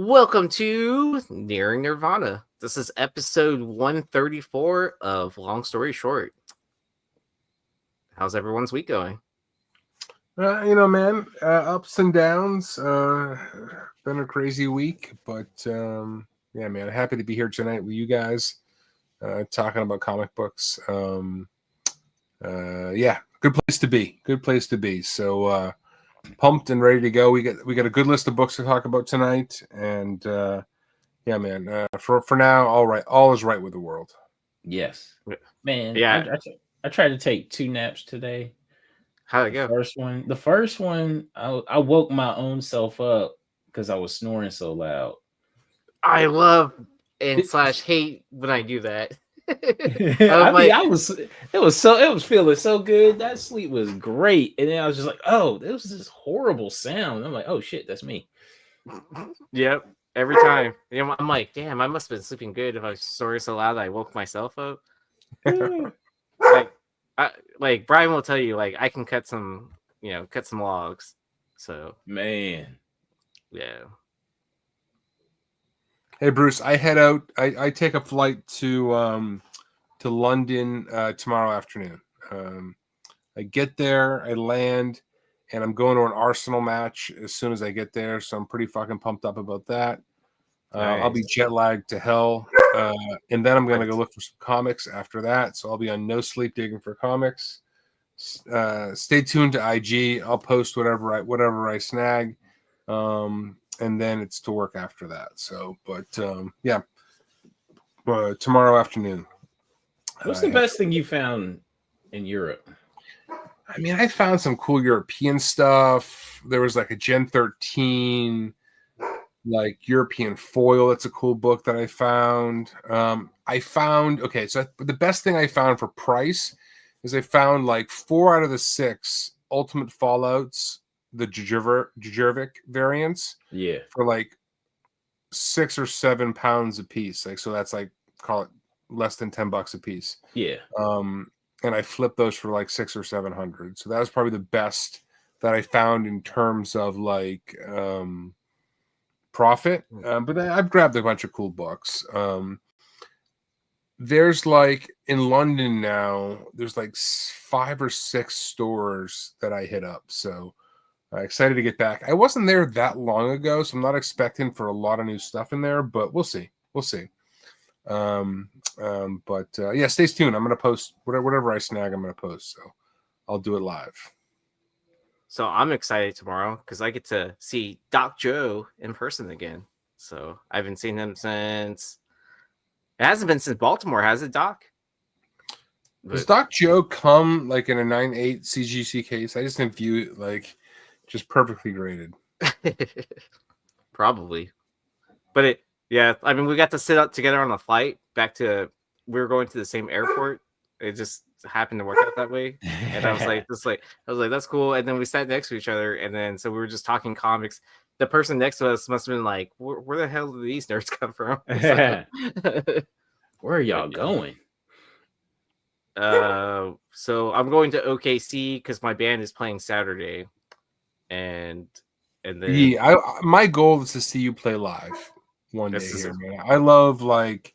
Welcome to Nearing Nirvana. This is episode 134 of Long Story Short. How's everyone's week going? Man, ups and downs. Been a crazy week, but yeah, man, happy to be here tonight with you guys, talking about comic books. Yeah, good place to be. Good place to be. So pumped and ready to go. We got a good list of books to talk about tonight, and yeah, man. For now, all is right with the world. Yes, man. Yeah. I tried to take 2 naps today. How'd it go? The first one, I woke my own self up because I was snoring so loud. I love and / hate when I do that. It was feeling so good. That sleep was great, and then I was just like, oh, there was this horrible sound. I'm like, oh shit, that's me. Yep. Every time. I'm like, damn, I must have been sleeping good if I was snoring so loud that I woke myself up. Like Brian will tell you, like I can cut some logs. So man, yeah. Hey Bruce, I head out. I take a flight to London tomorrow afternoon. I get there, I land, and I'm going to an Arsenal match as soon as I get there. So I'm pretty fucking pumped up about that. Nice. I'll be jet lagged to hell, and then I'm gonna go look for some comics after that. So I'll be on no sleep digging for comics. Stay tuned to IG. I'll post whatever I snag. And then it's to work after that. So, but yeah, tomorrow afternoon. What's the best thing you found in Europe? I mean, I found some cool European stuff. There was like a Gen 13, like European foil. That's a cool book that I found. So the best thing I found for price is I found like 4 out of the 6 Ultimate Fallouts, the Djurjevic variants, for like 6 or 7 pounds a piece. Like, so that's like, call it less than $10 a piece. Yeah. And I flipped those for like 600 or 700. So that was probably the best that I found in terms of like profit. But I've grabbed a bunch of cool books. There's like in London now, there's like 5 or 6 stores that I hit up. So excited to get back. I wasn't there that long ago, so I'm not expecting for a lot of new stuff in there, but we'll see. But yeah, stay tuned. I'm gonna post whatever I snag. I'm gonna post, so I'll do it live. So I'm excited tomorrow because I get to see Doc Joe in person again. So I haven't seen him since. It hasn't been since Baltimore, has it, Doc? Does Doc Joe come like in a 9.8 CGC case? I just didn't view it like just perfectly graded. Probably, but I mean, we got to sit up together on a flight back to. We were going to the same airport. It just happened to work out that way, and I was like, that's cool. And then we sat next to each other, and then so we were just talking comics. The person next to us must have been like, "Where the hell did these nerds come from?" Where are y'all going? So I'm going to OKC because my band is playing Saturday, and then my goal is to see you play live one day here, man. I love like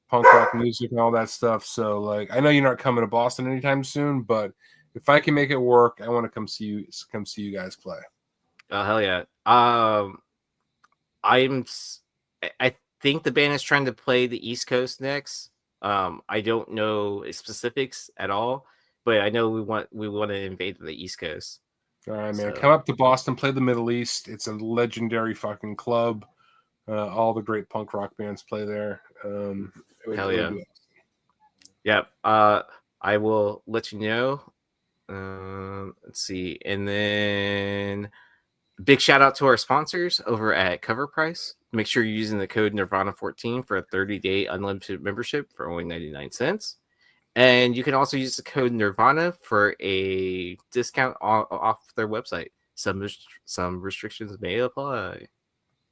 punk rock music and all that stuff. So like, I know you're not coming to Boston anytime soon, but if I can make it work, I want to come see you guys play. Oh hell yeah! I think the band is trying to play the East Coast next. I don't know specifics at all, but I know we want to invade the East Coast. All right, man. So, come up to Boston, play the Middle East. It's a legendary fucking club. All the great punk rock bands play there. Hell yeah. Yep. I will let you know. Let's see. And then big shout out to our sponsors over at Cover Price. Make sure you're using the code Nirvana14 for a 30-day unlimited membership for only 99 cents. And you can also use the code Nirvana for a discount off their website. Some restrictions may apply.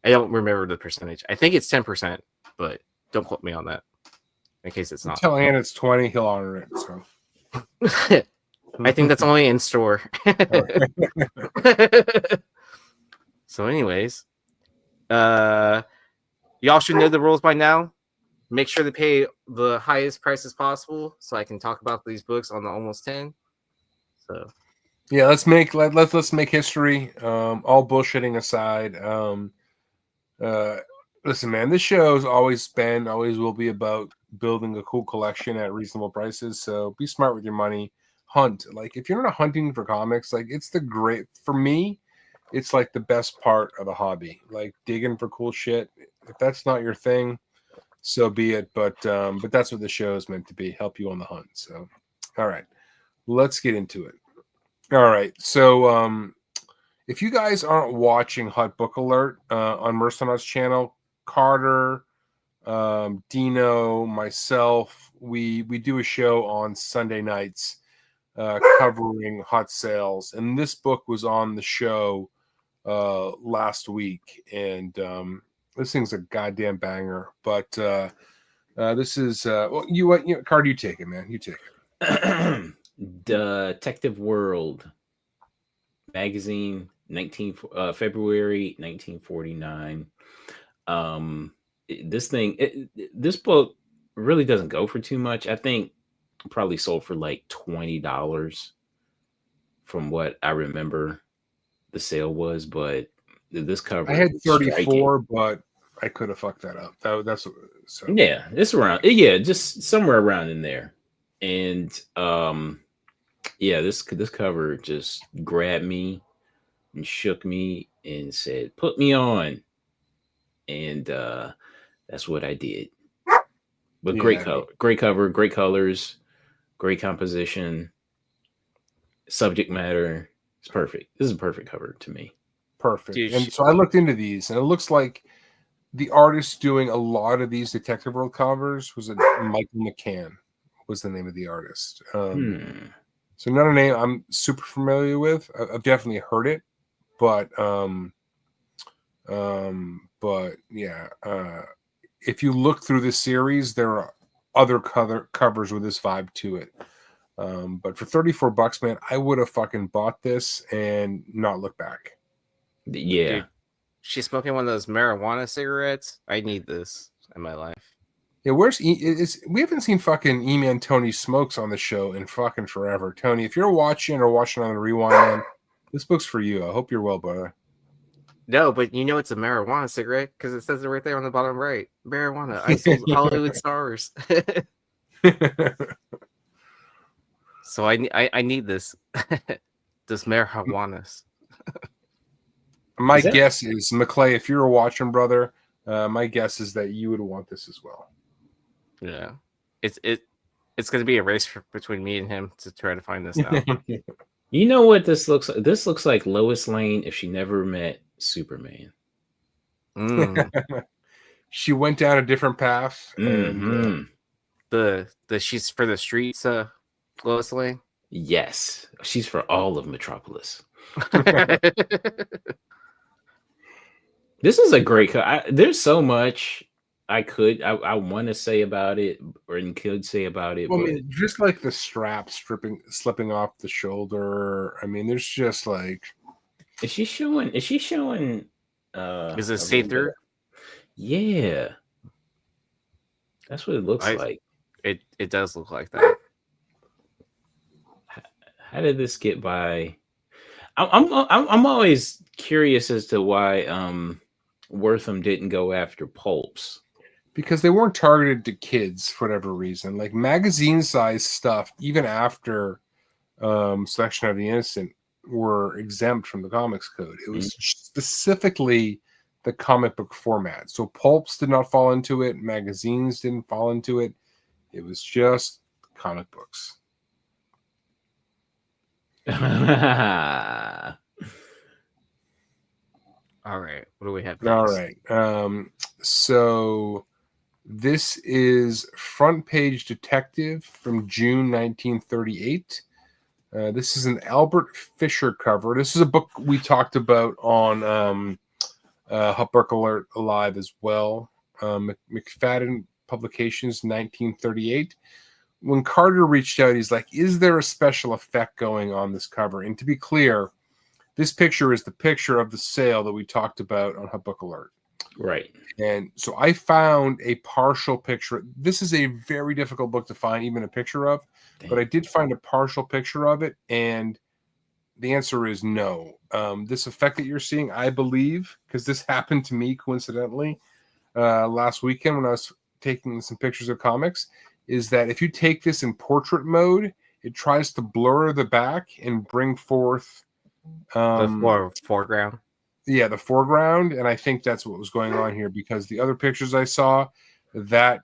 I don't remember the percentage. I think it's 10%, but don't quote me on that in case it's not. Tell Ann it's 20, he'll honor it. So I think that's only in store. So anyways, y'all should know the rules by now. Make sure to pay the highest prices possible so I can talk about these books on the almost 10. So yeah, let's make history. All bullshitting aside. Listen, man, this show's always will be about building a cool collection at reasonable prices. So be smart with your money. Hunt. Like, if you're not hunting for comics, like, for me, it's like the best part of the hobby. Like, digging for cool shit. If that's not your thing, so be it. But that's what the show is meant to be, help you on the hunt. So, all right, let's get into it. All right, so if you guys aren't watching Hot Book Alert on Mercenauts channel, Carter, Dino, myself, we do a show on Sunday nights covering hot sales, and this book was on the show last week, and this thing's a goddamn banger. But this is Carter, you take it, man. You take it. Detective World magazine, February 1949. This book really doesn't go for too much. I think probably sold for like $20 from what I remember the sale was, but this cover, I had 34, but I could have fucked that up. That's so. Yeah, it's around. Yeah, just somewhere around in there. And yeah, this cover just grabbed me and shook me and said, "Put me on." And that's what I did. But great cover, great colors, great composition, subject matter. It's perfect. This is a perfect cover to me. Perfect. And so I looked into these, and it looks like the artist doing a lot of these Detective World covers was Michael McCann was the name of the artist. So not a name I'm super familiar with. I've definitely heard it, but yeah, if you look through this series, there are other covers with this vibe to it. But for $34, man, I would have fucking bought this and not look back. Yeah. Dude, she's smoking one of those marijuana cigarettes. I need this in my life. Yeah, we haven't seen fucking E-Man Tony Smokes on the show in fucking forever. Tony, if you're watching on the rewind, man, this book's for you. I hope you're well, brother. No, but you know it's a marijuana cigarette because it says it right there on the bottom right. Marijuana. I sold Hollywood stars. So I need this. This marijuanas. My guess is, McClay, if you're watching, brother, my guess is that you would want this as well. Yeah, it's going to be a race between me and him to try to find this now. You know what this looks like? This looks like Lois Lane if she never met Superman. She went down a different path. Mm-hmm. And she's for the streets, Lois Lane. Yes, she's for all of Metropolis. This is a great cut. There's so much I want to say about it, or could say about it. Well, I mean, just like the strap slipping off the shoulder. I mean, there's just like. Is she showing? Is it see through? Yeah, that's what it looks like. It does look like that. How did this get by? I'm always curious as to why Wortham didn't go after pulps. Because they weren't targeted to kids for whatever reason. Like magazine size stuff, even after Selection of the Innocent, were exempt from the comics code. It was specifically the comic book format. So pulps did not fall into it. Magazines didn't fall into it. It was just comic books. All right. What do we have next? All right. So this is Front Page Detective from June 1938. This is an Albert Fisher cover. This is a book we talked about on Hot Book Alert Alive as well. McFadden Publications, 1938. When Carter reached out, he's like, is there a special effect going on this cover? And to be clear, this picture is the picture of the sale that we talked about on Hot Book Alert. Right. And so I found a partial picture. This is a very difficult book to find even a picture of, but I did find a partial picture of it, and the answer is no. This effect that you're seeing, I believe, because this happened to me coincidentally last weekend when I was taking some pictures of comics, is that if you take this in portrait mode, it tries to blur the back and bring forth the foreground. Yeah, the foreground, and I think that's what was going on here, because the other pictures I saw, that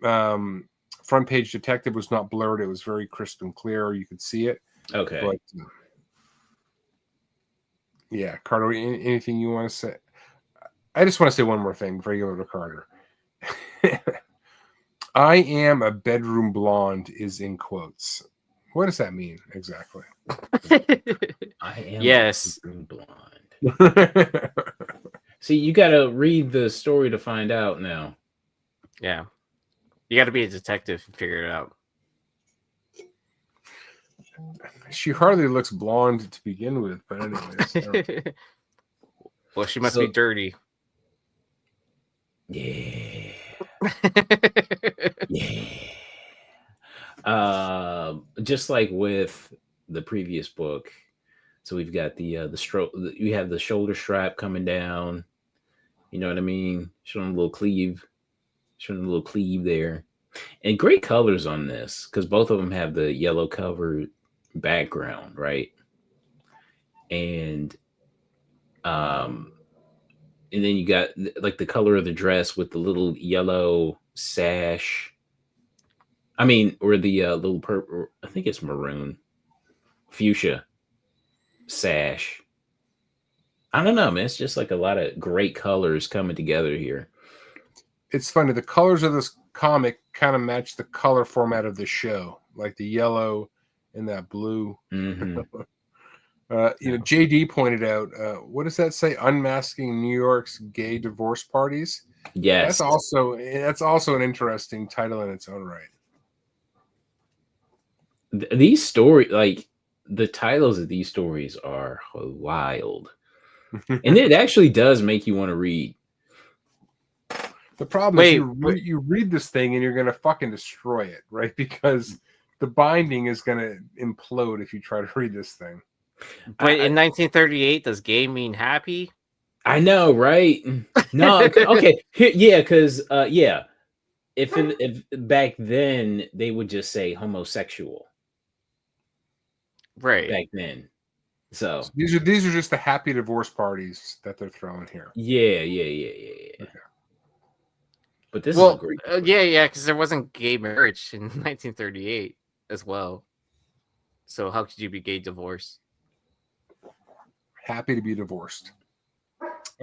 front page detective was not blurred. It was very crisp and clear. You could see it. Okay. But yeah, Carter, anything you want to say? I just want to say one more thing before you go to Carter. I am a bedroom blonde is in quotes. What does that mean exactly? I am yes. a bedroom blonde. See, you got to read the story to find out now. Yeah. You got to be a detective and figure it out. She hardly looks blonde to begin with, but anyways. Well, she must be dirty. Yeah. Just like with the previous book. So we've got the stroke. We have the shoulder strap coming down. You know what I mean? Showing a little cleave there, and great colors on this because both of them have the yellow covered background, right? And then you got like the color of the dress with the little yellow sash. I mean, or the little purple. I think it's maroon, fuchsia sash. I don't know, man. It's just like a lot of great colors coming together here. It's funny. The colors of this comic kind of match the color format of the show, like the yellow and that blue. Mm-hmm. JD pointed out, what does that say? Unmasking New York's gay divorce parties. Yes, that's also an interesting title in its own right. These stories, like the titles of these stories, are wild, and it actually does make you want to read. The problem is you read this thing and you're going to fucking destroy it, right? Because the binding is going to implode if you try to read this thing. But in 1938, does gay mean happy? I know, right? No, okay, yeah, because if back then they would just say homosexual, right? Back then, so these are just the happy divorce parties that they're throwing here. Yeah. Okay. But this is a great yeah, because there wasn't gay marriage in 1938 as well. So how could you be gay divorced? Happy to be divorced.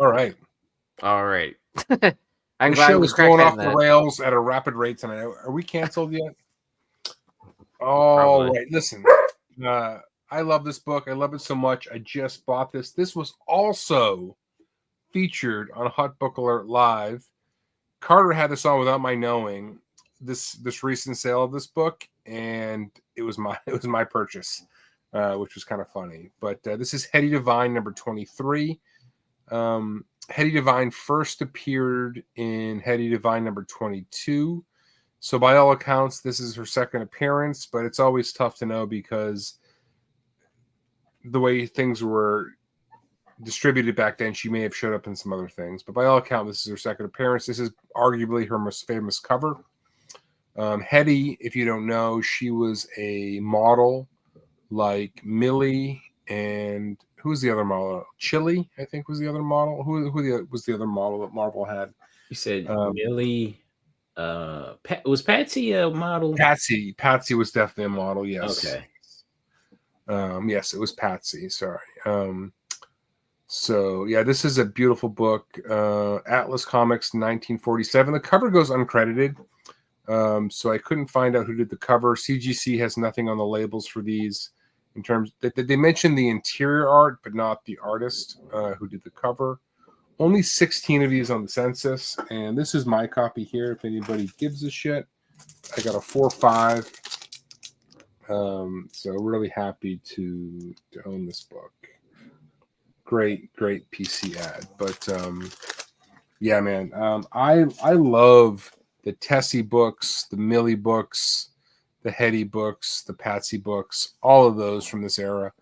All right. I'm the glad show we is going off that. the rails at a rapid rate tonight. Are we canceled yet? All right. Listen, I love this book. I love it so much. I just bought this. This was also featured on Hot Book Alert Live. Carter had this on without my knowing this recent sale of this book, and it was my purchase, which was kind of funny. But this is Hedy De Vine number 23. Hedy De Vine first appeared in Hedy De Vine number 22. So by all accounts, this is her second appearance, but it's always tough to know because the way things were distributed back then, she may have showed up in some other things. But by all accounts, this is her second appearance. This is arguably her most famous cover. Hedy, if you don't know, she was a model like Millie and who's the other model? Chili, I think, was the other model. Who was the other model that Marvel had? You said Millie. Was Patsy a model? Patsy was definitely a model. Yes. Okay. Yes, it was Patsy. Sorry. So yeah, this is a beautiful book. Atlas Comics, 1947. The cover goes uncredited, so I couldn't find out who did the cover. CGC has nothing on the labels for these. In terms that they mentioned the interior art, but not the artist who did the cover. Only 16 of these on the census, and this is my copy here. If anybody gives a shit, I got a 4.5. So really happy to own this book. Great PC ad, but Yeah, man. I love the Tessie books, the Millie books, the Hedy books, the Patsy books, all of those from this era.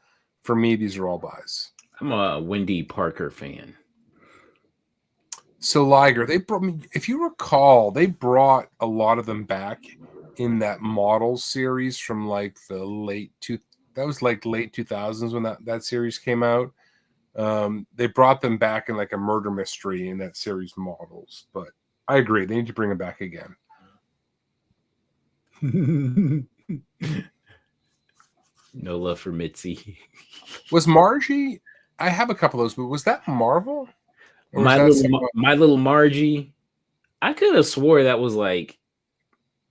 For me, these are all buys. I'm a Wendy Parker fan. So Liger, they brought me, if you recall, they brought a lot of them back in that Models series from like the late 2000s when that series came out. They brought them back in like a murder mystery in that series Models, but I agree, they need to bring them back again. No love for Mitzi. Was Margie? I have a couple of those, but was that Marvel? My little Margie. I could have swore that was like,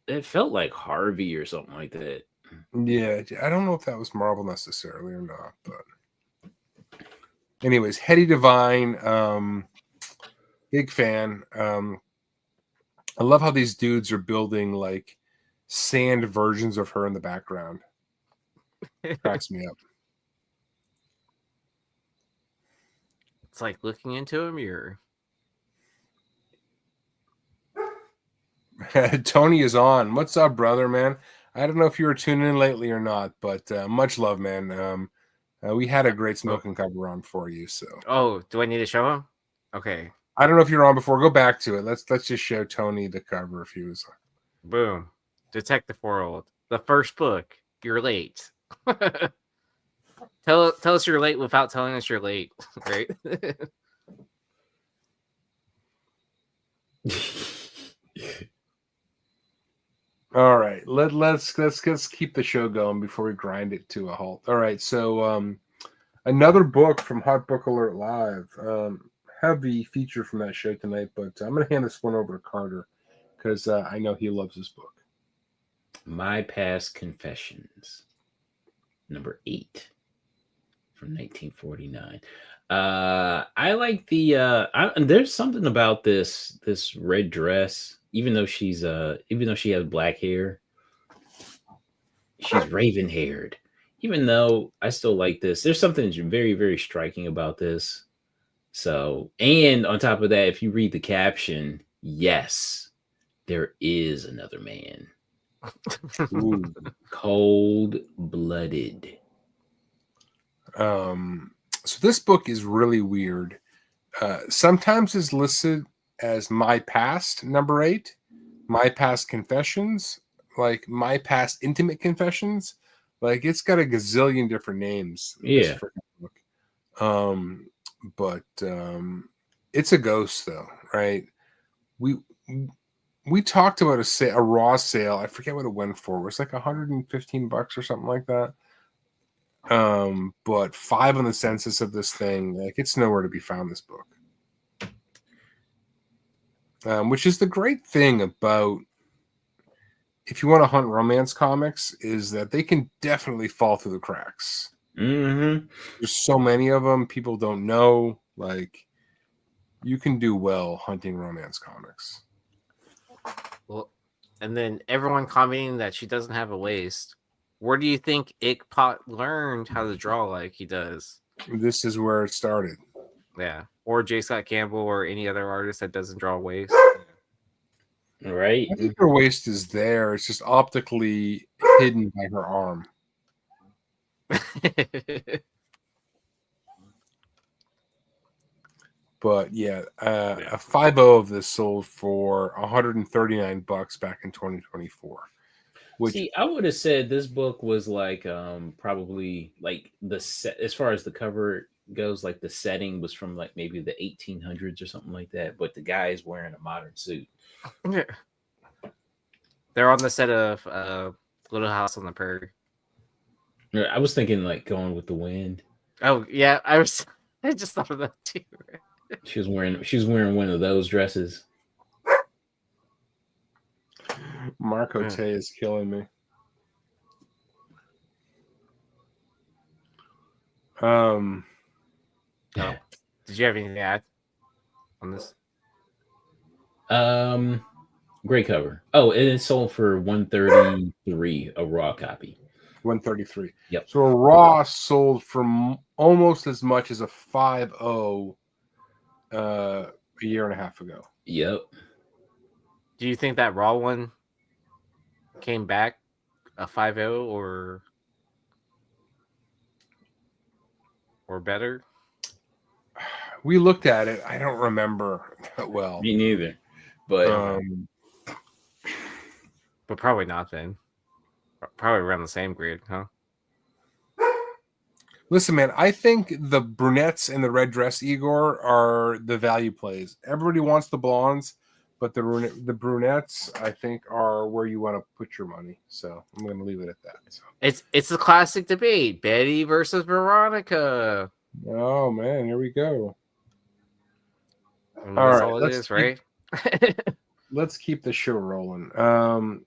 it felt like Harvey or something like that. Yeah, I don't know if that was Marvel necessarily or not, but anyways, Hedy De Vine, big fan. I love how these dudes are building like sand versions of her in the background. Cracks me up. It's like looking into a mirror. Tony is on. What's up, brother, man? I don't know if you were tuning in lately or not, but much love, man. We had a great smoking cover on for you. So, oh, do I need to show him? Okay. I don't know if you're on before. Go back to it. Let's just show Tony the cover if he was. Boom. Detective World. The first book. You're late. Tell us you're late without telling us you're late, right? All right, let's keep the show going before we grind it to a halt. All right, so another book from Hot Book Alert Live. Heavy feature from that show tonight, but I'm gonna hand this one over to Carter because I know he loves this book. My Past Confessions, number 8 from 1949. I like there's something about this red dress, even though she has black hair, she's raven haired. Even though I still like this, there's something very, very striking about this. So, and on top of that, if you read the caption, yes, there is another man. Ooh, cold-blooded. So this book is really weird. Sometimes it's listed as My Past, number 8, My Past Confessions, like My Past Intimate Confessions. Like it's got a gazillion different names. Yeah. Book. But it's a ghost though, right? We talked about a raw sale. I forget what it went for. It was like $115 or something like that. But 5 on the census of this thing, like it's nowhere to be found, this book. Which is the great thing about if you want to hunt romance comics is that they can definitely fall through the cracks. Mm-hmm. There's so many of them, people don't know. Like you can do well hunting romance comics. Well, and then everyone commenting that she doesn't have a waist. Where do you think Ickpot learned how to draw like he does? This is where it started. Yeah. Or J. Scott Campbell or any other artist that doesn't draw waist. Right. I think her waist is there. It's just optically hidden by her arm. But yeah, a 5.0 of this sold for $139 back in 2024. Which, see, I would have said this book was like probably like the set as far as the cover goes, like the setting was from like maybe the 1800s or something like that. But the guy is wearing a modern suit. They're on the set of Little House on the Prairie. I was thinking like Going with the Wind. Oh yeah, I just thought of that too. She was wearing one of those dresses. Marco Tay is killing me. No. Did you have anything to add on this? Great cover. Oh, and it sold for $133, a raw copy. 133. Yep. So a raw sold for almost as much as a 5.0 a year and a half ago. Yep. Do you think that Raw one came back a 5.0 or better? We looked at it. I don't remember that well. Me neither. But but probably not then. Probably around the same grade, huh? Listen, man, I think the brunettes and the red dress Igor are the value plays. Everybody wants the blondes, but the brunettes, I think, are where you want to put your money. So I'm going to leave it at that. So. It's a classic debate: Betty versus Veronica. Oh man, here we go. All right, it is, right? Let's keep the show rolling. All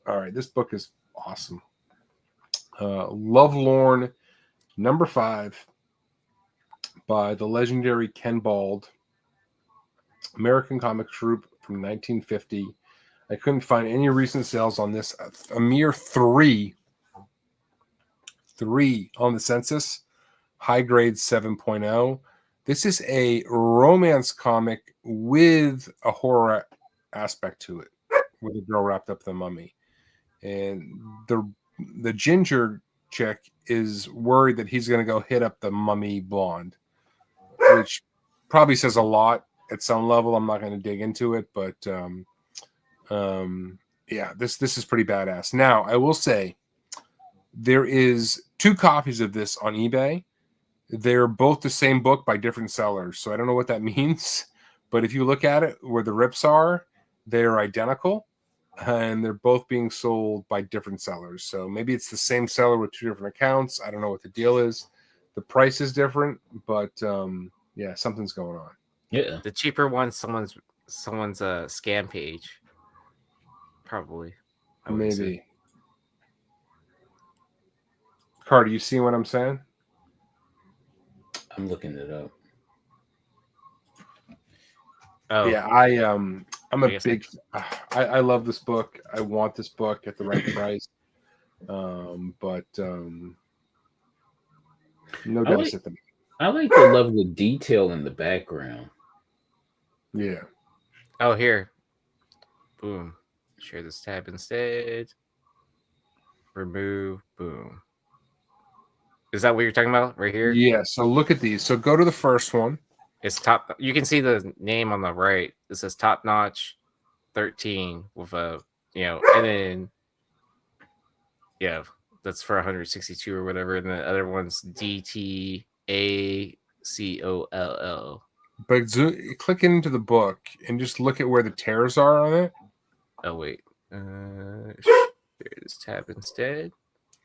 right, this book is awesome. Lovelorn, number 5, by the legendary Ken Bald, American comic troupe from 1950. I couldn't find any recent sales on this. A mere 3 on the census. High grade 7.0. This is a romance comic with a horror aspect to it, with a girl wrapped up in the mummy. And the ginger chick is worried that he's going to go hit up the mummy blonde, which probably says a lot at some level. I'm not going to dig into it, but yeah, this is pretty badass. Now, I will say there is 2 copies of this on eBay. They're both the same book by different sellers, so I don't know what that means. But if you look at it, where the rips are, they're identical, and they're both being sold by different sellers. So maybe it's the same seller with 2 different accounts. I don't know what the deal is. The price is different, but yeah, something's going on. Yeah, the cheaper one, someone's scam page, probably. Maybe. Carter, you see what I'm saying? I'm looking it up. Oh yeah, I'm a big. I love this book. I want this book at the right price. But no deficit. I like the level of detail in the background. Yeah. Oh, here. Boom. Share this tab instead. Remove. Boom. Is that what you're talking about right here? Yeah. So look at these. So go to the first one. It's top. You can see the name on the right. It says Top Notch 13 with a, and then, yeah, that's for 162 or whatever. And the other one's DTACOLL. But click into the book and just look at where the tears are on it. Oh, wait. Share this tab instead.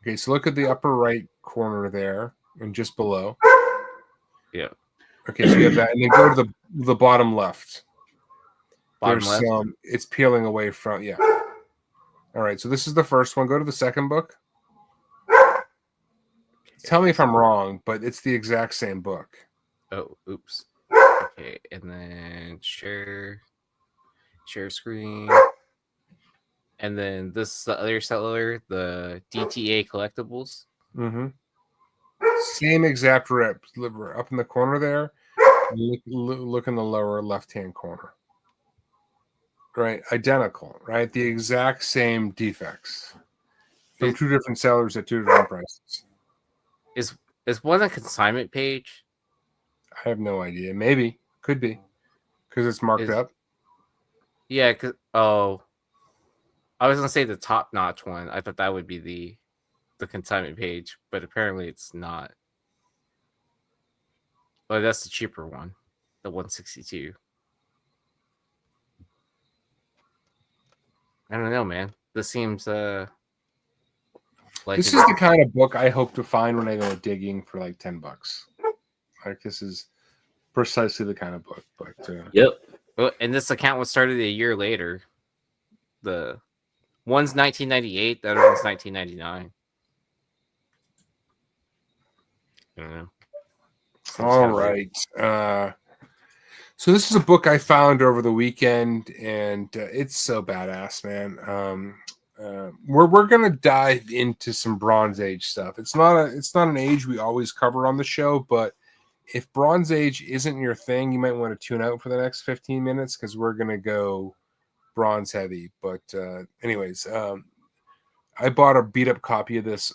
Okay, so look at the upper right corner there and just below. Yeah. Okay, so you have that, and then go to the bottom left. Bottom left? It's peeling away from, yeah. All right, so this is the first one. Go to the second book. Tell me if I'm wrong, but it's the exact same book. Oh, oops. Okay, and then share screen. And then this is the other seller, the DTA Collectibles. Mm-hmm. Same exact rip up in the corner there. Look in the lower left-hand corner. Right, identical. Right, the exact same defects from 2 different sellers at 2 different prices. Is one a consignment page? I have no idea. Maybe could be because it's marked up. Yeah. I was gonna say the Top Notch one. I thought that would be the consignment page, but apparently it's not. Well, that's the cheaper one, the 162. I don't know, man. This seems like this is the kind of book I hope to find when I go digging for like $10. Like this is precisely the kind of book. But yep. Well, and this account was started a year later. The one's 1998, the other one's 1999. I don't know. All right. So this is a book I found over the weekend, and it's so badass, man. We're gonna dive into some Bronze Age stuff. It's not an age we always cover on the show, but if Bronze Age isn't your thing, you might want to tune out for the next 15 minutes because we're going to go bronze heavy. But anyways, I bought a beat up copy of this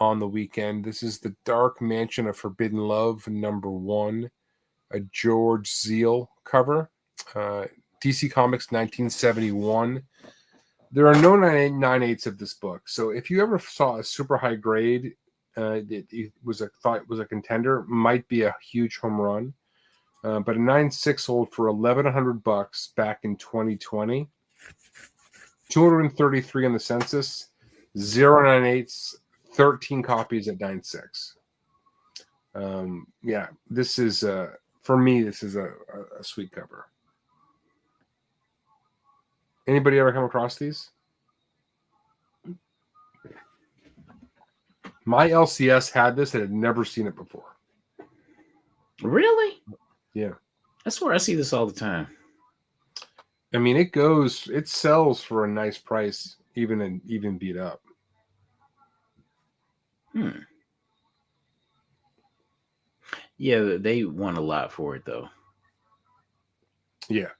on the weekend. This is The Dark Mansion of Forbidden Love, #1, a George Zeal cover. DC Comics 1971. There are no 9/8 of this book. So if you ever saw a super high grade, it was a contender, might be a huge home run. But a 9/6 sold for $1,100 back in 2020. 233 on the census, 0 9/8, 13 copies at 9/6. Yeah, this is for me. This is a sweet cover. Anybody ever come across these? My LCS had this and had never seen it before. Really? Yeah. That's where I see this all the time. I mean, it sells for a nice price, even beat up. Yeah, they want a lot for it, though. Yeah.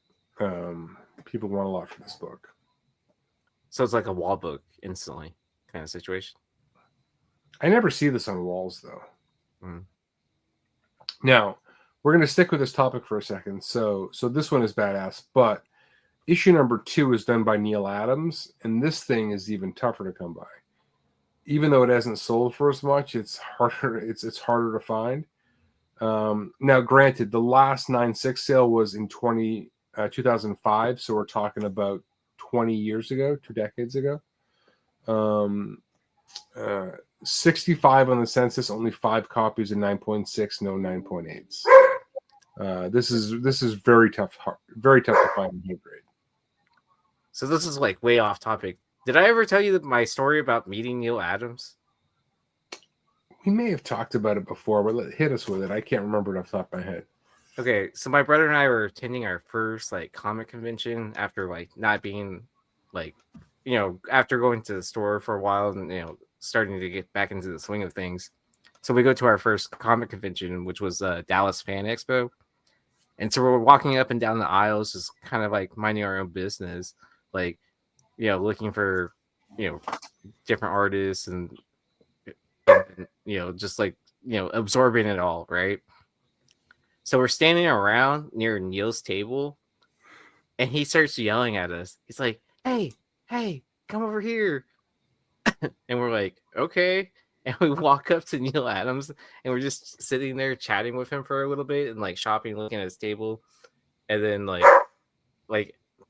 People want a lot for this book. So it's like a wall book instantly kind of situation. I never see this on walls, though. Mm. Now, we're going to stick with this topic for a second. So this one is badass, but issue #2 is done by Neil Adams, and this thing is even tougher to come by. Even though it hasn't sold for as much, it's harder. It's harder to find. Now, granted, the last 9/6 sale was in 2005, so we're talking about 20 years ago, 2 decades ago. 65 on the census, only 5 copies of 9.6, no 9.8s. This is very tough to find in high grade. So this is like way off topic. Did I ever tell you my story about meeting Neil Adams? We may have talked about it before, but hit us with it. I can't remember it off the top of my head. Okay, so my brother and I were attending our first like comic convention after like not being like, after going to the store for a while and starting to get back into the swing of things. So we go to our first comic convention, which was Dallas Fan Expo. And so we're walking up and down the aisles, just kind of like minding our own business, like, looking for, different artists and just like, absorbing it all, right? So we're standing around near Neil's table, and he starts yelling at us. He's like, hey, come over here. And we're like, okay. And we walk up to Neil Adams, and we're just sitting there chatting with him for a little bit and like shopping, looking at his table. And then like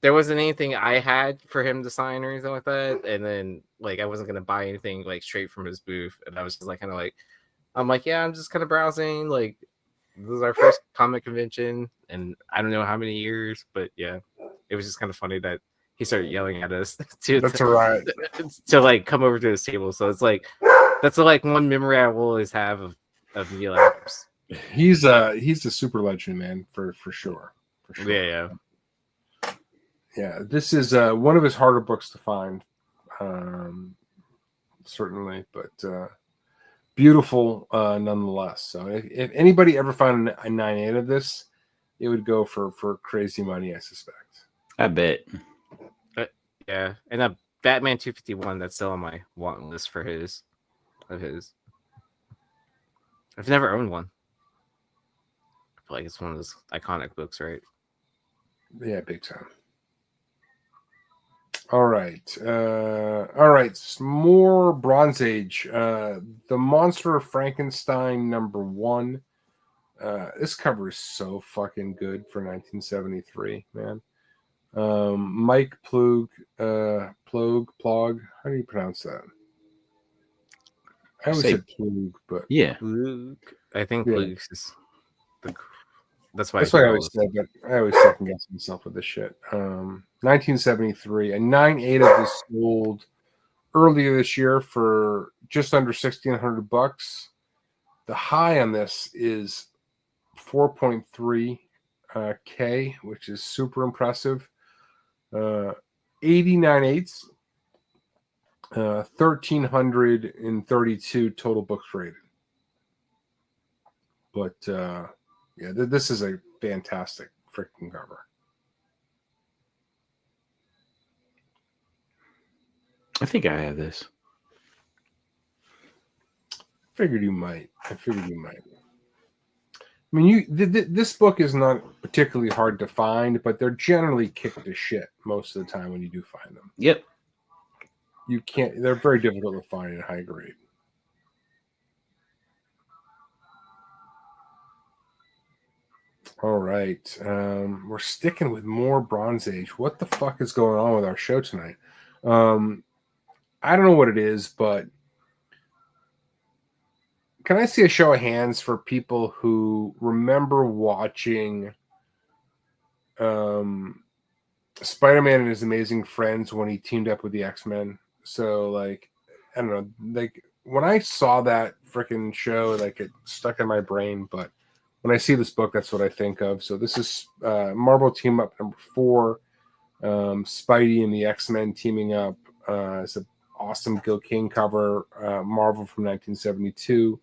there wasn't anything I had for him to sign or anything like that. And then like I wasn't gonna buy anything like straight from his booth. And I was just like I'm like, yeah, I'm just kind of browsing. Like, this is our first comic convention, and I don't know how many years, but yeah, it was just kind of funny that he started yelling at us That's all right. to like come over to his table. So it's like that's like one memory I will always have of Neil Adams. He's a super legend, man, for sure. For sure. Yeah. This is one of his harder books to find, certainly, but beautiful nonetheless. So if anybody ever found a 9/8 of this, it would go for crazy money, I suspect. I bet. Yeah, and a Batman 251 that's still on my want list for his. I've never owned one. I feel like it's one of those iconic books, right? Yeah, big time. All right. More Bronze Age. The Monster of Frankenstein #1. This cover is so fucking good for 1973, man. Mike Plug. How do you pronounce that? I always said Plug, but yeah, I think Plug is that's why I always said, but I always second guess myself with this shit. 1973, a 9/8 of this sold earlier this year for just under $1,600. The high on this is 4.3 K, which is super impressive. 89/8, 1,332 total books rated. But yeah, this is a fantastic freaking cover. I think I have this. Figured you might. I mean, this book is not particularly hard to find, but they're generally kicked to shit most of the time when you do find them. Yep. You can't. They're very difficult to find in high grade. All right, we're sticking with more Bronze Age. What the fuck is going on with our show tonight? I don't know what it is, but can I see a show of hands for people who remember watching Spider-Man and His Amazing Friends when he teamed up with the X-Men? So, like, I don't know, like when I saw that freaking show, like it stuck in my brain. But when I see this book, that's what I think of. So this is Marvel Team Up number 4, Spidey and the X-Men teaming up. It's an awesome Gil King cover, Marvel from 1972.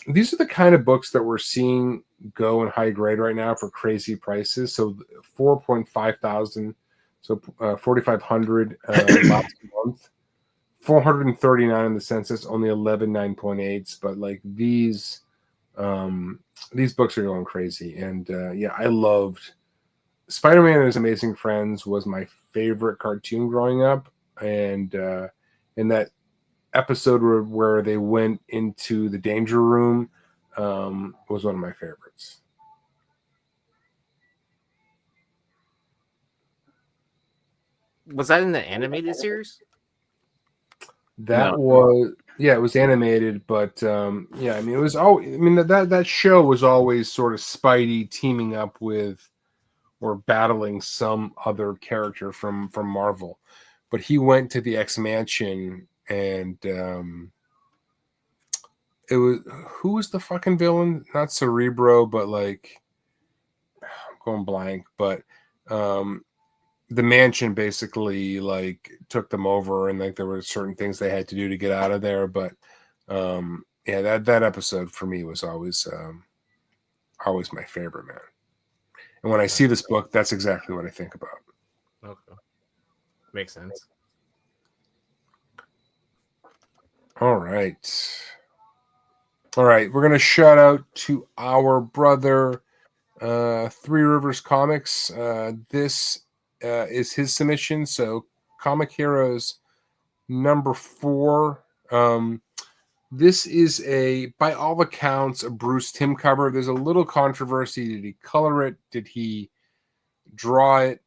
These are the kind of books that we're seeing go in high grade right now for crazy prices. So 4.5 thousand, so 4,500 last month, 439 in the census, only 11 9.8s. But like these books are going crazy. And yeah, I loved Spider-Man and His Amazing Friends was my favorite cartoon growing up. And in that episode where they went into the danger room was one of my favorites. Was that in the animated series? That was, yeah, it was animated, but yeah, I mean, it was that show was always sort of Spidey teaming up with or battling some other character from Marvel, but he went to the X-Mansion and it was, who was the fucking villain? Not Cerebro, but like I'm going blank, but the mansion basically like took them over, and like there were certain things they had to do to get out of there. But yeah, that episode for me was always my favorite, man. And when I see this book, that's exactly what I think about. Okay, makes sense. All right, we're gonna shout out to our brother Three Rivers Comics. This is his submission. So Comic Heroes number 4. This is by all accounts, a Bruce Timm cover. There's a little controversy. Did he color it? Did he draw it?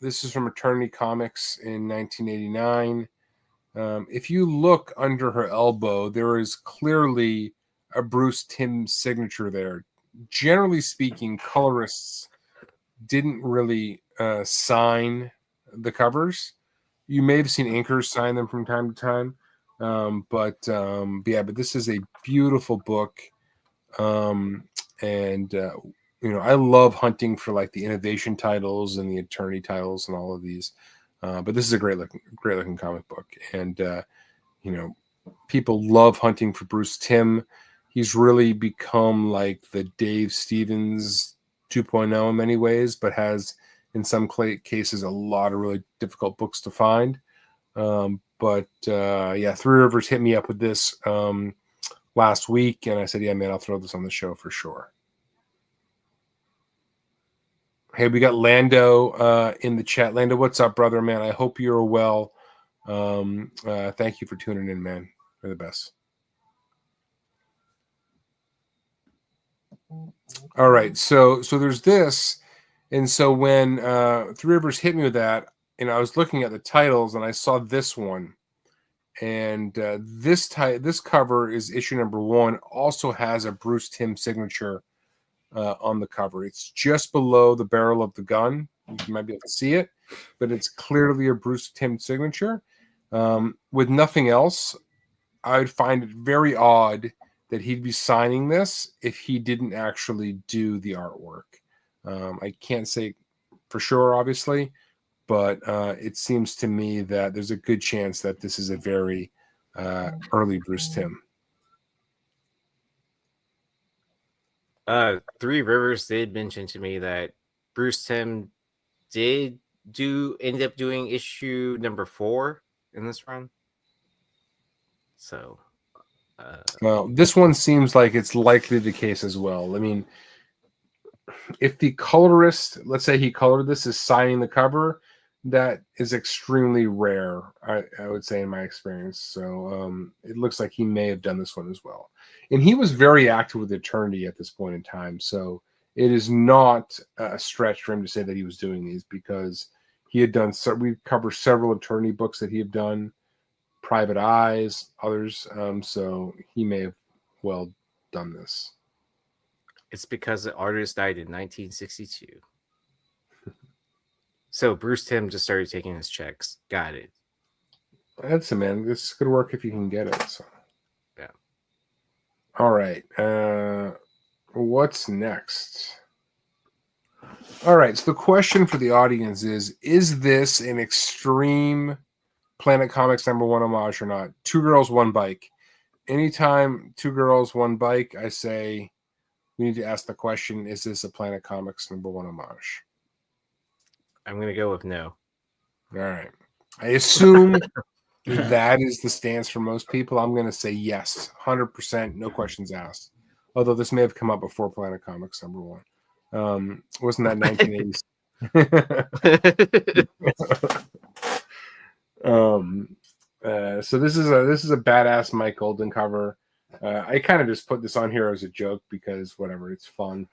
This is from Eternity Comics in 1989. If you look under her elbow, there is clearly a Bruce Timm signature there. Generally speaking, colorists didn't really sign the covers. You may have seen inkers sign them from time to time. But but this is a beautiful book. And I love hunting for like the innovation titles and the attorney titles and all of these. But this is a great looking comic book. And people love hunting for Bruce Timm. He's really become like the Dave Stevens 2.0 in many ways, but has in some cases a lot of really difficult books to find. But yeah, Three Rivers hit me up with this last week, and I said, yeah, man, I'll throw this on the show for sure. Hey, we got Lando in the chat. Lando, what's up, brother, man? I hope you're well. Thank you for tuning in, man. You're the best. All right, so there's this, and so when Three Rivers hit me with that, I was looking at the titles and I saw this one, and this cover is issue number 1. Also has a Bruce Timm signature on the cover. It's just below the barrel of the gun. You might be able to see it, but it's clearly a Bruce Timm signature. With nothing else, I would find it very odd that he'd be signing this if he didn't actually do the artwork. I can't say for sure, obviously, but it seems to me that there's a good chance that this is a very early Bruce Timm. Three Rivers did mention to me that Bruce Timm did end up doing issue number 4 in this run. So, well, this one seems like it's likely the case as well. I mean, if the colorist, let's say he colored this, is signing the cover, that is extremely rare, I would say, in my experience. So it looks like he may have done this one as well. And he was very active with Eternity at this point in time. So it is not a stretch for him to say that he was doing these, because he had done, we cover several Eternity books that he had done, Private Eyes, others. So he may have well done this. it's because the artist died in 1962. So Bruce Timm just started taking his checks. Got it. That's it, man. This could work if you can get it. So. Yeah. All right. What's next? All right. So the question for the audience is this an extreme Planet Comics #1 homage or not? 2 girls, 1 bike. Anytime 2 girls, 1 bike, I say we need to ask the question, is this a Planet Comics #1 homage? I'm going to go with no. All right. I assume that is the stance for most people. I'm going to say yes, 100%, no questions asked. Although this may have come up before Planet Comics #1. Wasn't that 1980s? So this is a badass Mike Golden cover. I kind of just put this on here as a joke because whatever, it's fun.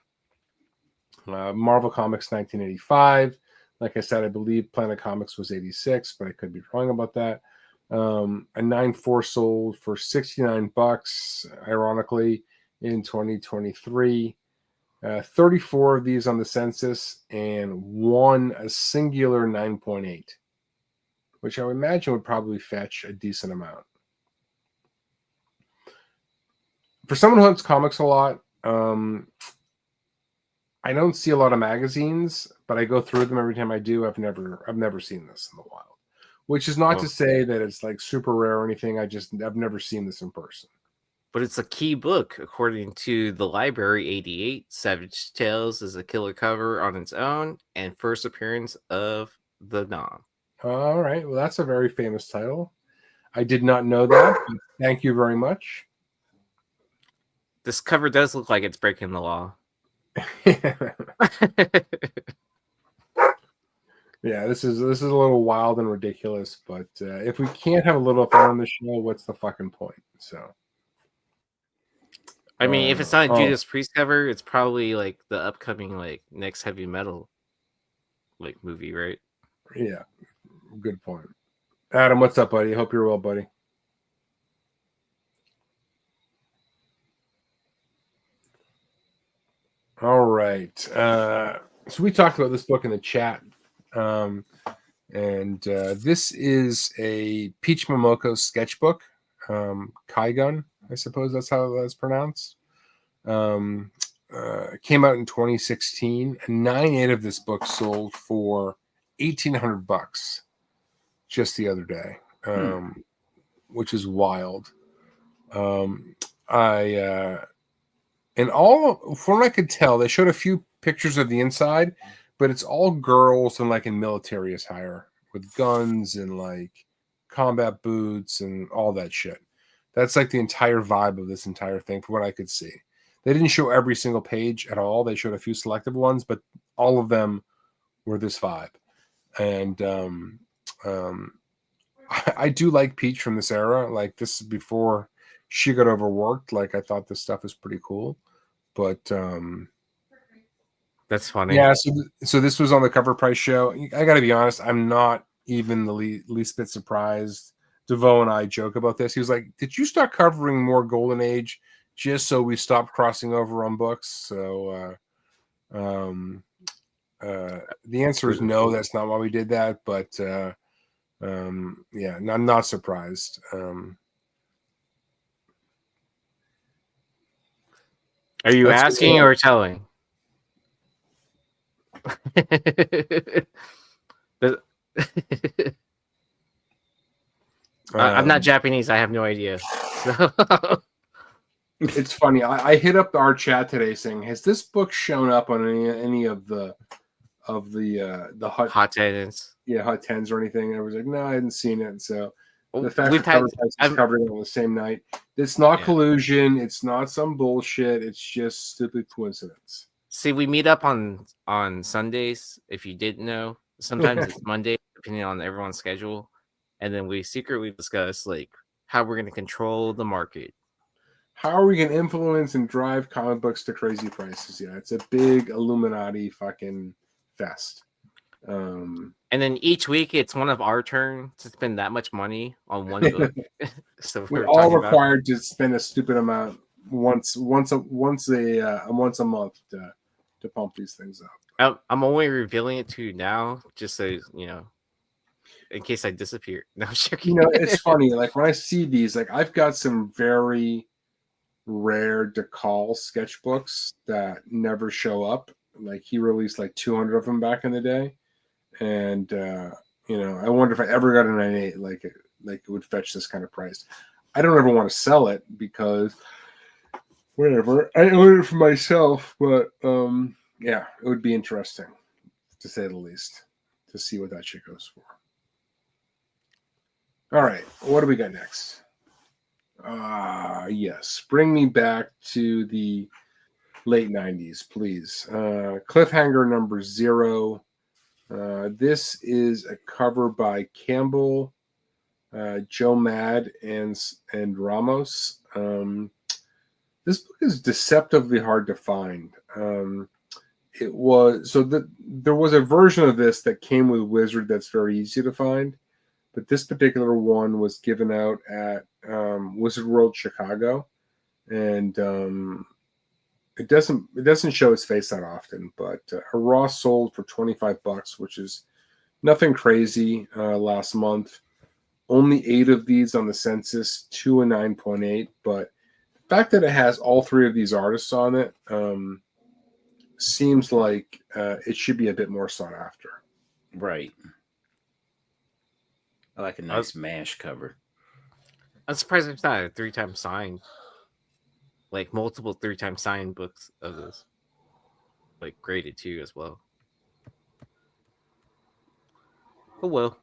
Marvel Comics 1985. Like I said, I believe Planet Comics was 86, but I could be wrong about that. A 9.4 sold for $69, ironically, in 2023. 34 of these on the census, and one a singular 9.8, which I would imagine would probably fetch a decent amount. For someone who hunts comics a lot, I don't see a lot of magazines, but I go through them every time I do. I've never seen this in the wild, which is not to say that it's like super rare or anything. I've never seen this in person. But it's a key book, according to the Library 88. Savage Tales is a killer cover on its own, and first appearance of the Nom. All right, well, that's a very famous title. I did not know that. Thank you very much. This cover does look like it's breaking the law. Yeah, this is a little wild and ridiculous, but if we can't have a little fun on the show, what's the fucking point? So, I mean, if it's not a Judas Priest cover, it's probably like the upcoming like next heavy metal like movie, right? Yeah, good point. Adam, what's up, buddy? Hope you're well, buddy. All right. So we talked about this book in the chat. And this is a Peach Momoko sketchbook. Kaigun, I suppose that's how that's pronounced. Came out in 2016. 9/8 of this book sold for $1,800 just the other day, which is wild. And all, from what I could tell, they showed a few pictures of the inside, but it's all girls and like in military attire with guns and like combat boots and all that shit. That's like the entire vibe of this entire thing, from what I could see. They didn't show every single page at all. They showed a few selective ones, but all of them were this vibe. And I do like Peach from this era. Like, this is before she got overworked. Like, I thought this stuff was pretty cool. But that's funny. Yeah, so this was on the Cover Price show. I got to be honest, I'm not even the least bit surprised. DeVoe and I joke about this. He was like, "Did you start covering more Golden Age just so we stopped crossing over on books?" So the answer is no. That's not why we did that. But yeah, I'm not surprised. Are you asking or telling? I'm not Japanese. I have no idea. So. It's funny. I hit up our chat today saying, "Has this book shown up on any of the hot tens? Yeah, hot tens or anything?" And I was like, "No, I hadn't seen it." And so the fact We've that had Cover Price is covering it on the same night, it's not collusion. It's not some bullshit. It's just stupid coincidence. See, we meet up on Sundays. If you didn't know, sometimes it's Monday, depending on everyone's schedule, and then we secretly discuss like how we're going to control the market. How are we going to influence and drive comic books to crazy prices? Yeah, it's a big Illuminati fucking fest. And then each week, it's one of our turn to spend that much money on one book. So we're all required to spend a stupid amount once a month to pump these things up. I'm only revealing it to you now, just so you know, in case I disappear. No, I'm joking. You know, it's funny. Like when I see these, like I've got some very rare DeCall sketchbooks that never show up. Like he released like 200 of them back in the day, and you know, I wonder if I ever got a 9.8 like it would fetch this kind of price. I don't ever want to sell it because whatever. I own it for myself, but yeah, it would be interesting to say the least to see what that shit goes for. All right, what do we got next? Yes, bring me back to the late 90s, please. Cliffhanger number 0. This is a cover by Campbell, Joe Mad, and Ramos. This book is deceptively hard to find. It was there was a version of this that came with Wizard that's very easy to find, but this particular one was given out at Wizard World Chicago, and it doesn't show its face that often. But a raw sold for $25, which is nothing crazy. Last month, only 8 of these on the census, 2 and 9.8. But the fact that it has all 3 of these artists on it seems like it should be a bit more sought after. Right. I like a nice MASH cover. I'm surprised there's not a 3-time signed, like multiple 3-time signed books of this, like graded too as well. Oh well.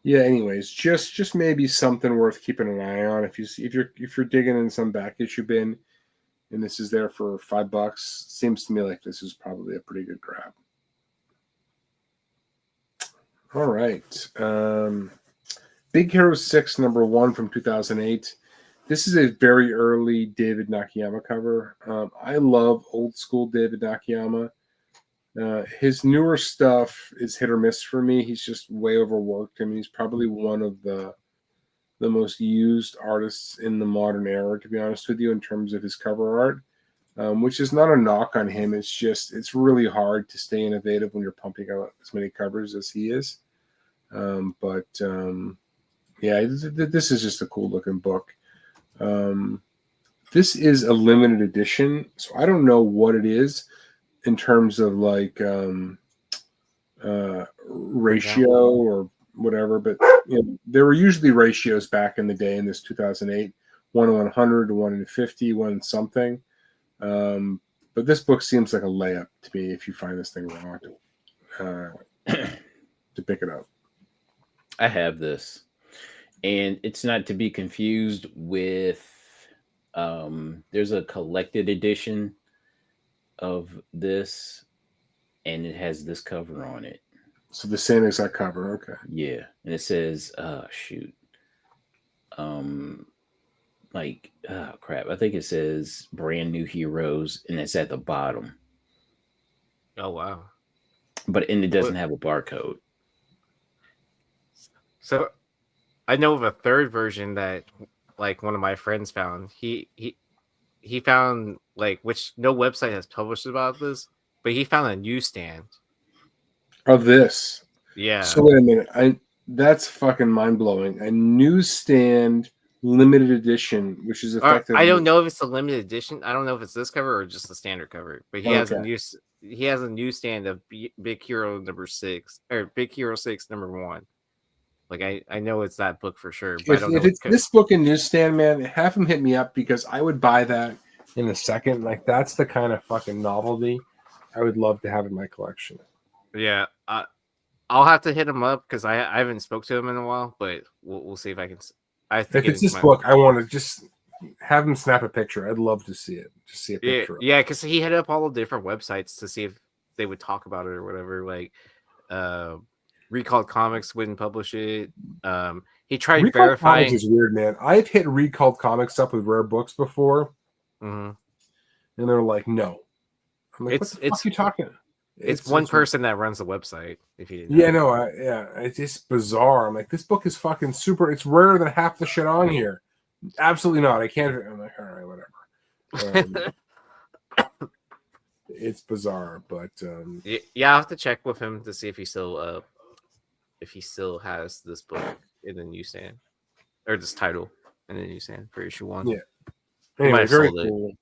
Yeah. Anyways, just maybe something worth keeping an eye on if you're digging in some back issue bin, and this is there for $5. Seems to me like this is probably a pretty good grab. All right. Big Hero 6, number 1 from 2008. This is a very early David Nakayama cover. I love old school David Nakayama. His newer stuff is hit or miss for me. He's just way overworked. I mean, he's probably one of the most used artists in the modern era, to be honest with you, in terms of his cover art, which is not a knock on him. It's just, it's really hard to stay innovative when you're pumping out as many covers as he is. Yeah, this is just a cool looking book. This is a limited edition, so I don't know what it is in terms of like ratio or whatever, but you know, there were usually ratios back in the day in this 2008, 1 to 100, 1 to 50, 1 something. But this book seems like a layup to me if you find this thing wrong to pick it up. I have this, and it's not to be confused with there's a collected edition of this, and it has this cover on it. So the same exact cover, okay. Yeah, and it says crap, I think it says brand new heroes, and it's at the bottom. Oh wow. But it doesn't have a barcode. So I know of a third version that like one of my friends found. He found like, which no website has published about this, but he found a newsstand of this. Yeah. So wait a minute. That's fucking mind blowing. A newsstand limited edition, which is effectively. I don't know if it's a limited edition. I don't know if it's this cover or just the standard cover. But he has a newsstand of Big Hero number 6 or Big Hero 6 number 1. Like I know it's that book for sure, but I don't know. If it's this book in newsstand, man, have him hit me up because I would buy that in a second. Like that's the kind of fucking novelty I would love to have in my collection. Yeah, I'll have to hit him up because I haven't spoke to him in a while, but we'll see if I can. I have to if it's this book, I want to just have him snap a picture. I'd love to see it. Just see a picture. Yeah, because he hit up all the different websites to see if they would talk about it or whatever. Like, Recalled Comics wouldn't publish it. He tried Recalled verifying. Comics is weird, man. I've hit Recalled Comics up with rare books before, and they're like, "No." I'm like, "What the fuck are you talking?" It's one person that runs the website. If you didn't it's just bizarre. I'm like, this book is fucking super. It's rarer than half the shit on here. Absolutely not. I can't. I'm like, all right, whatever. It's bizarre, but yeah, I have to check with him to see if he still has this book in the newsstand or this title in the newsstand for issue 1. Yeah. Anyway, very cool.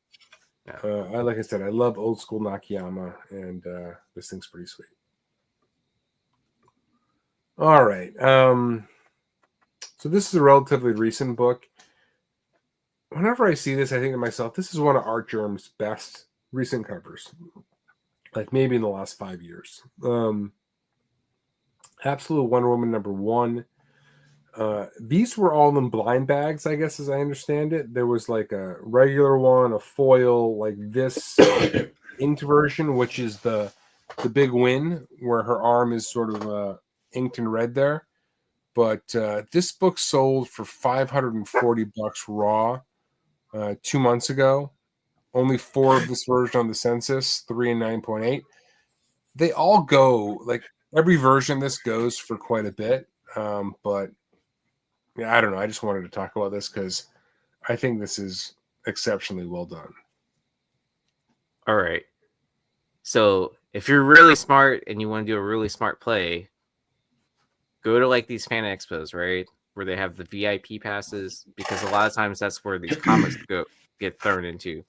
Yeah. Like I said, I love old school Nakayama, and this thing's pretty sweet. All right. So this is a relatively recent book. Whenever I see this, I think to myself, this is one of Art Germ's best recent covers. Like maybe in the last 5 years. Absolute Wonder Woman #1. These were all in blind bags, I guess, as I understand it. There was like a regular one, a foil, like this inked version, which is the big win, where her arm is sort of inked in red there. But this book sold for $540 raw 2 months ago. Only 4 of this version on the census, 3 and 9.8. They all go, like every version of this goes for quite a bit. But yeah, I don't know. I just wanted to talk about this because I think this is exceptionally well done. All right. So if you're really smart and you want to do a really smart play, go to like these fan expos, right? Where they have the VIP passes, because a lot of times that's where these comics get thrown into.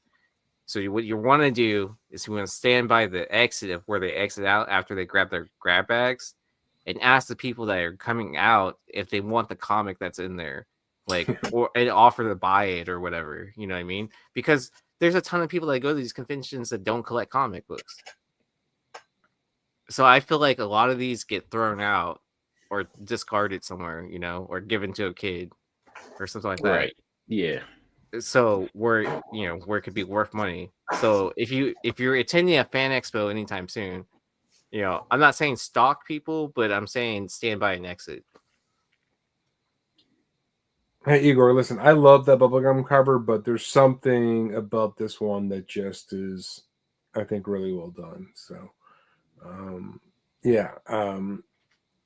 So what you want to do is you want to stand by the exit of where they exit out after they grab their grab bags and ask the people that are coming out if they want the comic that's in there, like, and offer to buy it or whatever. You know what I mean? Because there's a ton of people that go to these conventions that don't collect comic books. So I feel like a lot of these get thrown out or discarded somewhere, you know, or given to a kid or something like that. Right. Yeah. So where it could be worth money. So if you're attending a fan expo anytime soon, you know, I'm not saying stalk people, but I'm saying stand by and exit. Hey Igor, listen, I love that bubblegum cover, but there's something about this one that just is, I think, really well done. So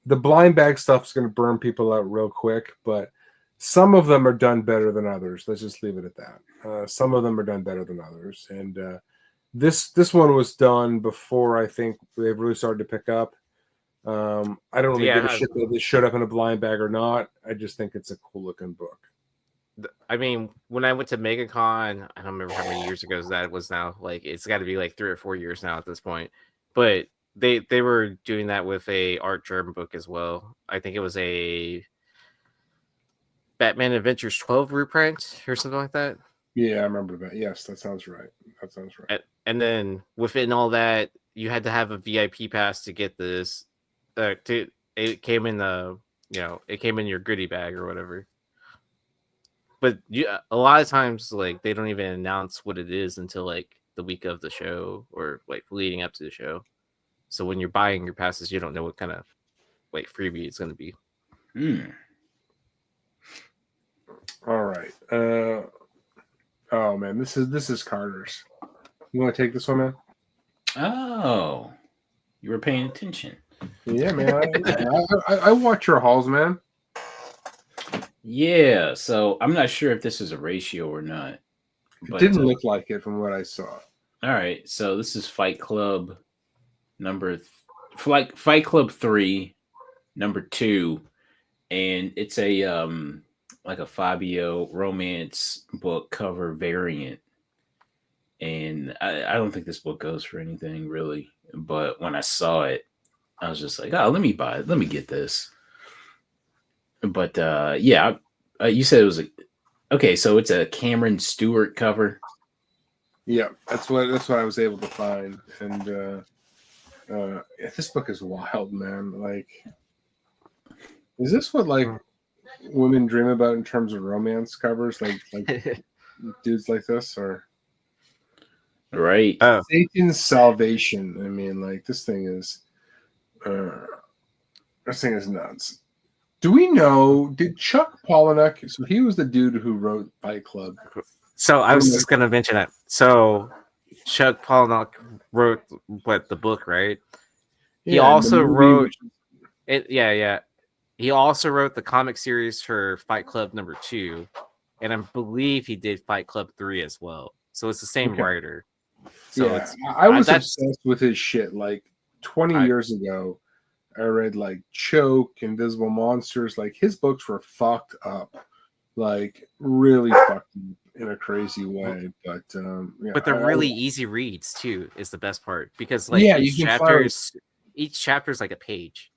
the blind bag stuff is going to burn people out real quick, but some of them are done better than others. Let's just leave it at that. Some of them are done better than others. And this one was done before I think they've really started to pick up. I don't really give a shit that this showed up in a blind bag or not. I just think it's a cool looking book. I mean, when I went to MegaCon, I don't remember how many years ago that was now. Like, it's got to be like 3 or 4 years now at this point. But they were doing that with a Art Germ book as well. I think it was a Batman Adventures 12 reprint or something like that. Yeah, I remember that. Yes, that sounds right. And then within all that, you had to have a VIP pass to get this. It came in it came in your goodie bag or whatever. But a lot of times, like, they don't even announce what it is until like the week of the show or like leading up to the show. So when you're buying your passes, you don't know what kind of like freebie it's going to be. All right. Oh man, this is Carter's. You want to take this one, man? Oh, you were paying attention. Yeah, man. I watch your hauls, man. Yeah, so I'm not sure if this is a ratio or not. It didn't look like it from what I saw. All right, so this is Fight Club Fight Club 3, number 2, and it's a like a Fabio romance book cover variant. And I don't think this book goes for anything really, but when I saw it, I was just like, oh, let me buy it. Let me get this. But yeah, you said it was okay. So it's a Cameron Stewart cover. Yeah, that's what I was able to find, and this book is wild, man. Like, is this what like women dream about in terms of romance covers? Like dudes like this, or right? Satan's Salvation. I mean, like this thing is nuts. Do we know? Did Chuck Palahniuk? So he was the dude who wrote Fight Club. So I was just gonna mention that. So Chuck Palahniuk wrote the book, right? He also wrote it. Yeah. He also wrote the comic series for Fight Club #2, and I believe he did Fight Club 3 as well. So it's the same writer. So yeah, I was obsessed with his shit. Like 20 years ago, I read like Choke, Invisible Monsters. Like his books were fucked up, like really fucked up in a crazy way. But but they're really easy reads too. Is the best part because like each chapter is like a page.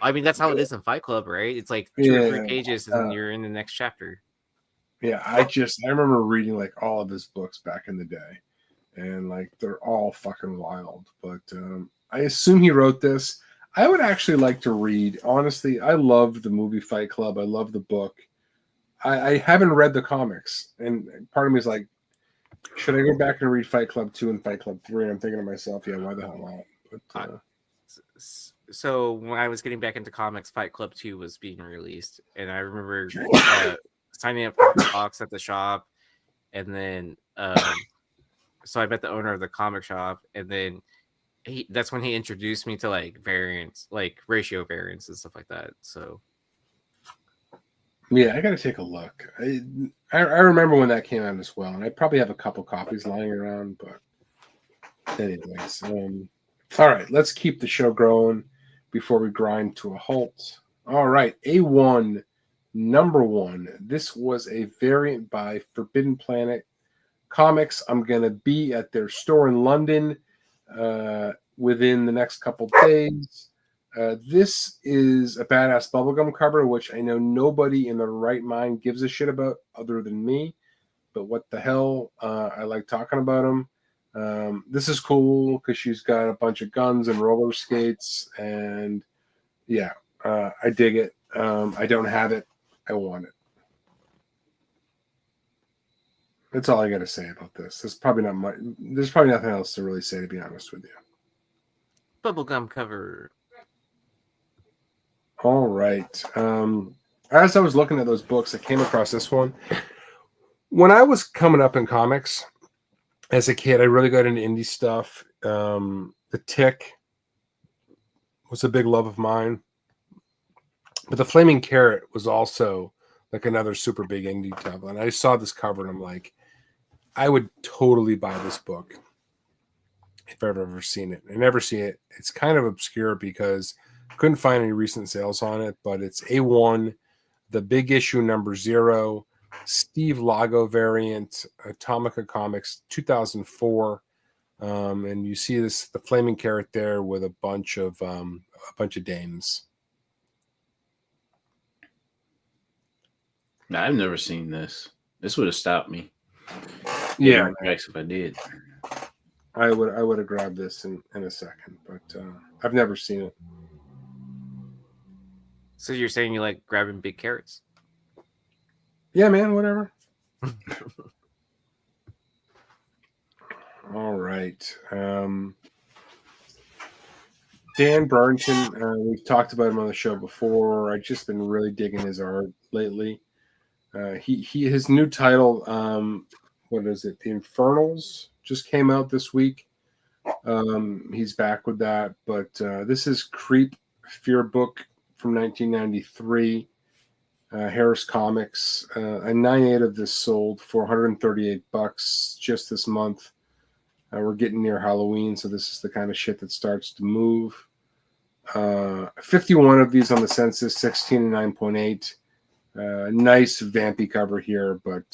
I mean, that's how it is in Fight Club, right? It's like 2 or 3 pages, and then you're in the next chapter. Yeah, I remember reading like all of his books back in the day, and like they're all fucking wild. But I assume he wrote this. I would actually like to read. Honestly, I love the movie Fight Club. I love the book. I haven't read the comics, and part of me is like, should I go back and read Fight Club 2 and Fight Club 3? And I'm thinking to myself, yeah, why the hell not? But, so when I was getting back into comics, Fight Club 2 was being released, and I remember signing up for the box at the shop, and then so I met the owner of the comic shop, and then that's when he introduced me to like variants, like ratio variants and stuff like that. So yeah, I got to take a look. I remember when that came out as well, and I probably have a couple copies lying around. But anyways, all right, let's keep the show growing before we grind to a halt. All right, A1, number 1. This was a variant by Forbidden Planet Comics. I'm going to be at their store in London within the next couple days. This is a badass bubblegum cover, which I know nobody in their right mind gives a shit about other than me. But what the hell? I like talking about them. This is cool because she's got a bunch of guns and roller skates. And yeah, I dig it. I don't have it. I want it. That's all I got to say about this. There's probably not much. There's probably nothing else to really say, to be honest with you. bubblegum cover. All right. As I was looking at those books, I came across this one. When I was coming up in comics as a kid, I really got into indie stuff. The Tick was a big love of mine. But the Flaming Carrot was also like another super big indie title. And I saw this cover and I'm like, I would totally buy this book if I've ever seen it. I never see it. It's kind of obscure because couldn't find any recent sales on it, but it's A1, the big issue number 0, Steve Lago variant, Atomica Comics, 2004. And you see the Flaming Carrot there with a bunch of dames. I've never seen this. This would have stopped me. Yeah, if I did. I would have grabbed this in a second, but I've never seen it. So you're saying you like grabbing big carrots? Yeah, man, whatever. All right. Dan Burrington, we've talked about him on the show before. I've just been really digging his art lately. His new title, what is it? The Infernals just came out this week. He's back with that, but this is Creep Fear Book from 1993. Harris Comics. A 9/8 of this sold for $138 just this month. We're getting near Halloween, so this is the kind of shit that starts to move. 51 of these on the census, 16 and 9.8. Nice vampy cover here, but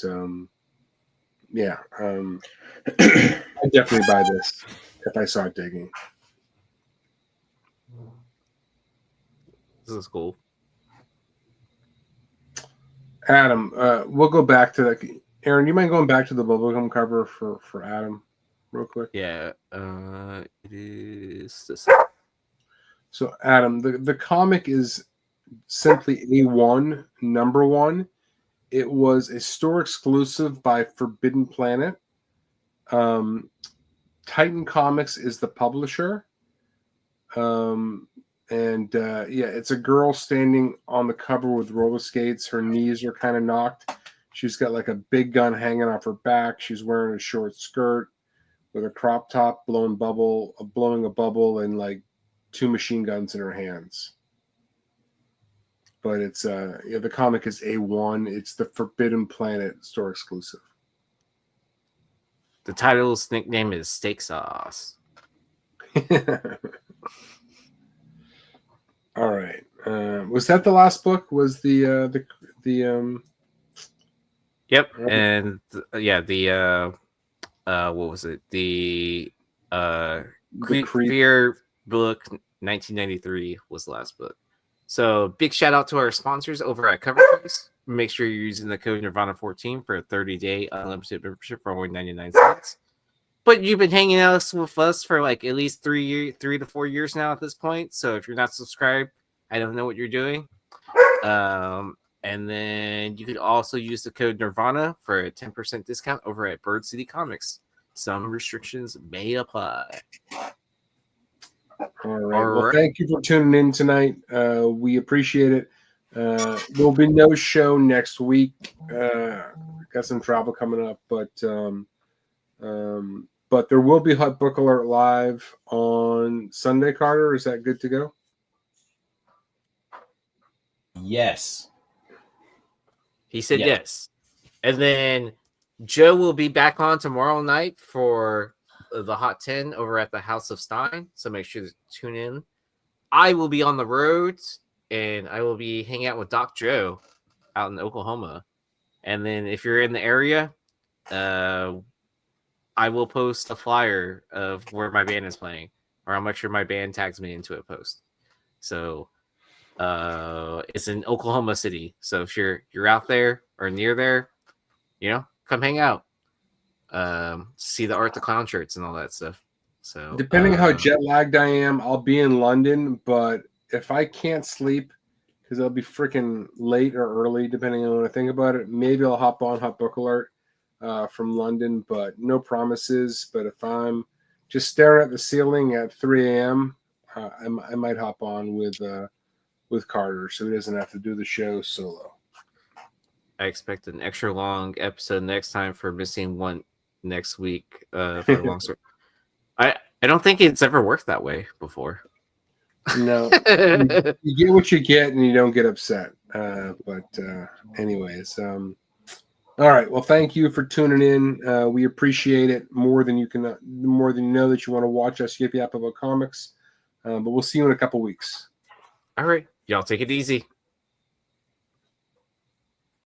yeah, I'd definitely buy this if I saw it digging. This is cool. Adam, we'll go back to that. Aaron, do you mind going back to the bubblegum cover for Adam real quick? Yeah. It is this. So, Adam, the comic is simply A1, number 1. It was a store exclusive by Forbidden Planet. Titan Comics is the publisher. It's a girl standing on the cover with roller skates. Her knees are kind of knocked. She's got like a big gun hanging off her back. She's wearing a short skirt with a crop top, blowing a bubble, and like 2 machine guns in her hands. But it's the comic is A1. It's the Forbidden Planet store exclusive. The title's nickname is Steak Sauce. All right. Was that the last book? Was the Yep. And what was it? The Fear book 1993 was the last book. So big shout out to our sponsors over at Cover Price. Make sure you're using the code Nirvana14 for a 30-day unlimited membership for only 99 cents. But you've been hanging out with us for like at least 3 to 4 years now at this point. So if you're not subscribed, I don't know what you're doing. And then you could also use the code Nirvana for a 10% discount over at Bird City Comics. Some restrictions may apply. All right. Well, thank you for tuning in tonight. We appreciate it. There'll be no show next week. Got some travel coming up, but there will be Hot Book Alert live on Sunday. Carter, is that good to go? Yes. He said yes. And then Joe will be back on tomorrow night for the Hot 10 over at the House of Stein. So make sure to tune in. I will be on the road and I will be hanging out with Doc Joe out in Oklahoma. And then if you're in the area, I will post a flyer of where my band is playing, or I'll make sure my band tags me into a post. So it's in Oklahoma City. So if you're out there or near there, come hang out. See the Art the Clown shirts and all that stuff. So depending on how jet lagged I am, I'll be in London, but if I can't sleep because I'll be freaking late or early, depending on when I think about it, maybe I'll hop on Hot Book Alert from London, but no promises. But if I'm just staring at the ceiling at 3 a.m., I might hop on with Carter, so he doesn't have to do the show solo. I expect an extra long episode next time for missing one next week for a long story. I don't think it's ever worked that way before. No, you get what you get, and you don't get upset. Anyways, all right. Well, thank you for tuning in. We appreciate it more than you know that you want to watch us yip yap about comics. But we'll see you in a couple weeks. All right, y'all take it easy.